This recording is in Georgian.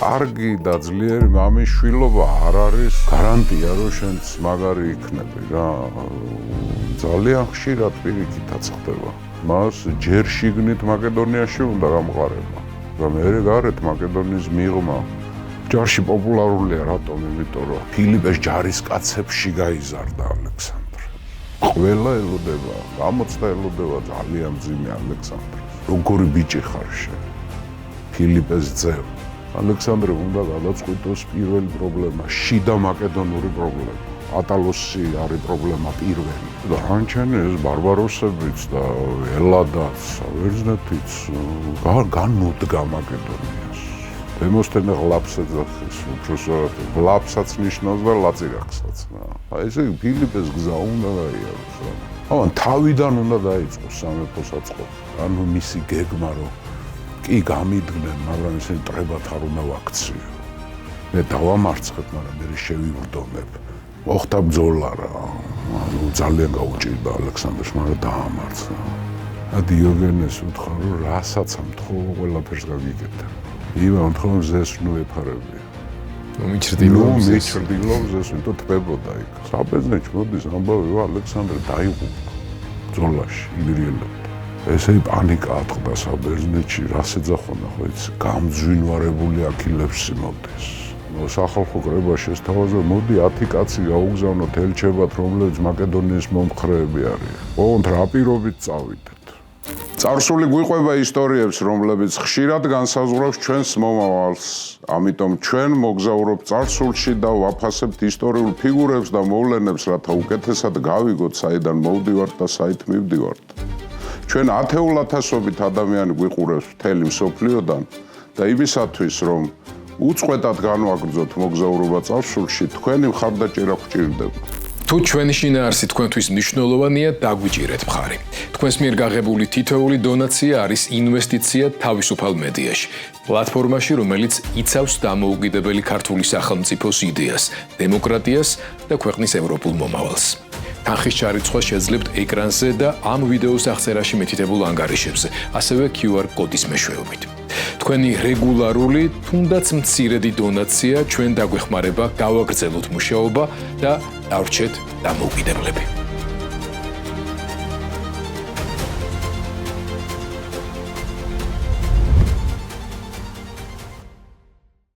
კარგი და ძლიერი მამის შვილობა არ არის გარანტია, რომ შენც მაგარი იქნები რა. ძალიან ხშირად პირიქითაც ხდება. მას ჯერ შიგნით მაკედონიაში უნდა გამყარება. და მერე გარეთ მაკედონიის მიღმა ჯარში პოპულარულია რატომ? იმიტომ რომ ფილიპეს ჯარისკაცებში გაიზარდა ალექსანდრე. ყველა ელოდება, გამოცდა ელოდება ძალიან მძიმე ალექსანდრეს. როგორი ბიჭი ხარ შენ? ფილიპეს ძევ. ალექსანდრე უნდა გადაწყვიტოს პირველი პრობლემა, შიდა მაკედონური პრობლემა. ატალოსი არის პრობლემა პირველი. და რანჩენეს ბარბაროსებიც და ელადაც, საბერძნეთიც განუდგა მაკედონიას. დემოსთენე ღლაფს ეძახის, უბრალოდ ღლაფსაც ნიშნავს და ლაწირაკსაც რა. ესე იგი ფილიპეს გზა უნდა გაიაროს რა. ამან თავიდან უნდა დაიწყოს სამეფო საწყობი. ანუ მისი გეგმა რომ კი გამიდგნენ, მაგრამ ისინი ტრებათ არ უნდა ვაქციო. მე დავამარცხებ, მაგრამ მე შევივრდომებ. მოხდა ბრძოლა რა. ანუ ძალიან გაუჭირდა ალექსანდრეს, მაგრამ დაამარცხა. და დიოგენეს უთხრა, რომ რასაც ამთხოვ, ყველაფერს გაგიგებდა. იმა უთხრა, ზეს ნუ ეფარებია. მიჩრდილობს ზეს, იმიტომ თბებოდა იქ. საბერძნეთში მოდის ამბავი, რომ ალექსანდრე დაიღუპა ბრძოლაში ილირიელებთან. ესე პანიკა ატყდა საბერძნეთში, რას ეძახონა ხო იცი? გამძვინვარებული აქილევსი მოდის. სახალხო კრება შესთავაზა, მოდი 10 კაცი გაუგზავნოთ ელჩებად, რომლებიც მაკედონიის მომხრეები არიან. ოღონდ რა პირობით წავიდეთ? წარსული გვიყვება ისტორიებს, რომლებიც ხშირად განსაზღვრავს ჩვენს მომავალს. ამიტომ ჩვენ მოგზაურობთ წარსულში და ვაფასებთ ისტორიულ ფიგურებს და მოვლენებს, რათა უკეთესად გავიგოთ, საიდან მოვდივართ და საით მივდივართ. ჩვენ ათეულათასობით ადამიანი გვიყურებს მთელი მსოფლიოდან და იმისათვის, რომ უწყვეტად განვაგრძოთ მოგზაურობა წარსულში, თქვენი მხარდაჭერა გვჭირდება. თუ ჩვენი შინაარსი თქვენთვის მნიშვნელოვანია, დაგვიჭირეთ მხარი. თქვენს მიერ გაღებული თითოეული დონაცია არის ინვესტიცია თავისუფალ მედიაში, პლატფორმაში, რომელიც იცავს დამოუკიდებელი ქართული სახელმწიფოს იდეას, დემოკრატიას და ქვეყნის ევროპულ მომავალს. თანხის ჩარიცხვა შეძლებთ ეკრანზე და ამ ვიდეოს აღწერაში მითითებულ ანგარიშებზე, ასევე QR კოდის მეშვეობით. თქვენი რეგულარული, თუნდაც მცირედი დონაცია ჩვენ დაგვეხმარება გავაგრძელოთ მუშაობა და დავრჩეთ დამოუკიდებლები.